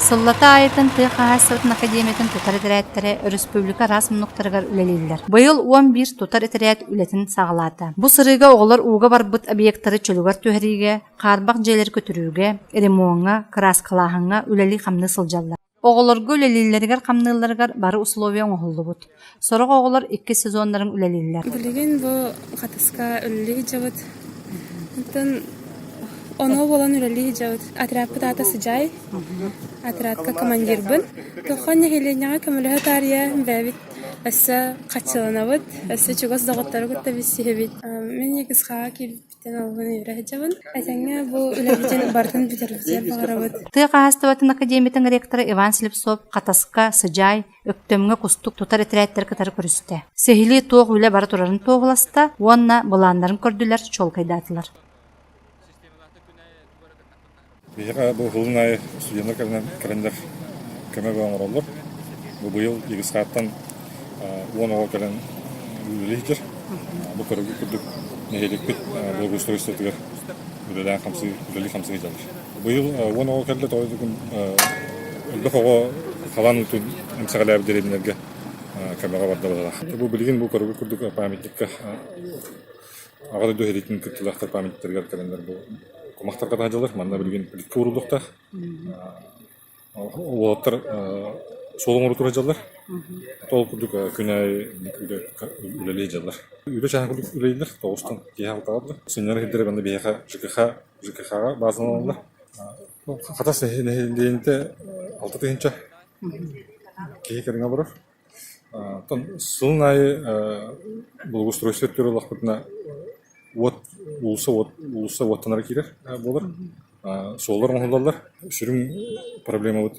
Сыллата айытын тыйық ағасытын академиятын тутар итерәттері республика рас мұнықтарығар үлелейлер. Бұйыл 11 тутар итерәт үлетін сағалаты. Бұ сырыға оғылар уға барбыт объекттары чөлігар төхеріге, қарбақ жайлер көтірүүге, ремонға, краскалағыңа үлелі қамны сылжалар. Оғыларғы үлелейлерігер қамныларығар бары условия оңғылды бұд. Сорық оғылар 2 сезонларын үлелейлер. Білеген бұл қатысқа үлелі жауыд. Оны болан үлелі жауыд. Атрапы дата сыжай. Атратқа командир бұн. Тоқан нәхеленеға көмілігі тария бәбіт. Әсі қатшыланабыд. Әсі чуғас дағыттары күтті бісі мен егізға келбіттен олғын үйрі жауын. Әтәңе бұл үлеліден бартын бітербізер бағарабыд. Тыйық ағастыбатын академиятын ректоры Иван Слепцов қатасқа сыжай, өктөмге құстық тутар итерәттер кытары көрісті. Сехили тоғы үлі бары тұрарын тоғыласта, онна бұландарын көрділер, чол кайдатылар. Бейіға бұл ғылын айы студенттер кәріндер көмек оңыр олар. Бұл бұйыл егіз қаттан 10 оға кәрін үлілі жер. Бұл көрігі күрдік нәхелік бет бұл ұстырыстығыр үлілі қамсығы жалыр. Бұйыл 10 оға кәрілі тоғайды күн үлбіқ оға қалан үтін әмсіғалі әбдерелінерге көмеға барды болар. Бұл білген бұл көрігі күрдік памятникқа ағады дөйелейтін күттілақтар памятниктергер кәріндер бұл Комақтар қата жалар, манда білген білікке ұрылдықта. Олаттар солың ұры тұра жалар. Толы күрдік күн ай үлелей жалар. Үлі жаңа күрдік үлейлер, тоғыстан кейі алтағады. Сенер хеддері бәнді бейеқа ЖКХ-ға базын алынды. Қатас нәхелейінде 6 түйінші кейі кәріңа бұрыр. Сылын айы бұл ұстройсы өттері олақпытына улуса оттанары керер болар. Солар оңғылдалар. Сүрім проблема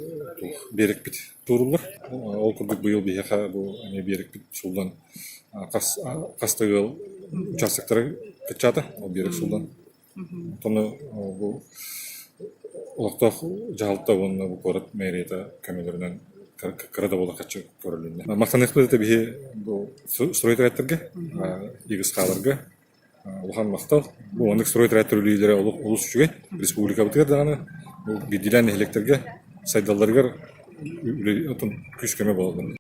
берек бит тұрылар. Ол күрдік бұйыл бейеқа берек бит солдан қастығы участоктары кетчады. Ол берек солдан. Тоны олақтақ жағалықта оны бұл қорат мәйреті көмелерінен қырада болар қатшы көрілінді. Мақтанықпыз еті бейе стройтер әттерге, егіз қаларға Улхан мақтал. Бұл ондық стройтер әттір үлейлері олыс үшіге республика бұтығыр дағаны бедилән әлектерге, сайдалдарғар күш көме болады.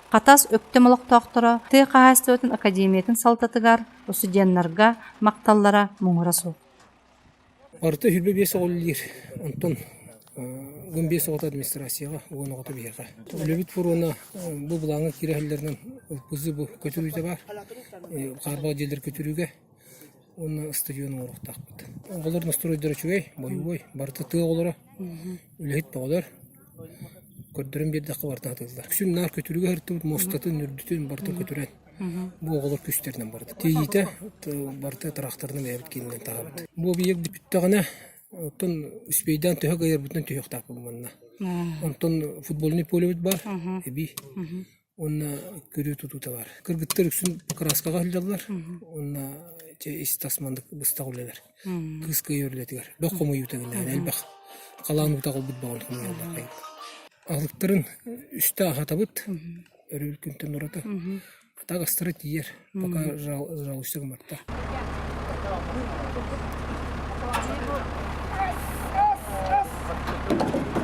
Қатас өктім ұлықтақтыры тыйық ағастыбатын академиятын салтатығар, студенттарға мақталлара мұңыра соқ. Арты хүрбе бесі олылер. Онтон Гүн бес оғыт администрацияға, оғын оғыты бейеға. Өлебіт бұруына бұл бұлаңы керехілерінен бұзы бұл көтіруйді бар. Қарбағы желдер көтіруге, оны стадионың орықтақ бұд. Оғыларын стройдары чүгей, бой-бой, барты тұғы олары, өлехет бағалар, көрдірін бердіққа бартын атылдар. Күсін нар көтіруге ғырты бұд, мостатын, үрдітін бартын көтірен. Бұл оғылар күстерінен барды. Тегейті барты тарақтарының әбіт кейінен тағабыд. Бұл бейек дүпіттіғана Онтон үспейден түйі ғайыр бұтын түйіқ тақпы бұманна. Онтон футболный поле бұд бар, әбей. Онна көрі тұтута бар. Кыргыттар үксін пакрасқаға ғылдалар. Онна ес тасмандық бұстақ үлелер. Қысқы өрлетігер. Бәқ қомай үтігінен әлбәқ. Қалан ұтағыл бұд бағын қымайалдар қайып. Ағылықтарын үсті ағата бұд. Өрі үлкінтен ұраты. Атақ астыры тиер. Бақа жалғыстығым артта. Yes.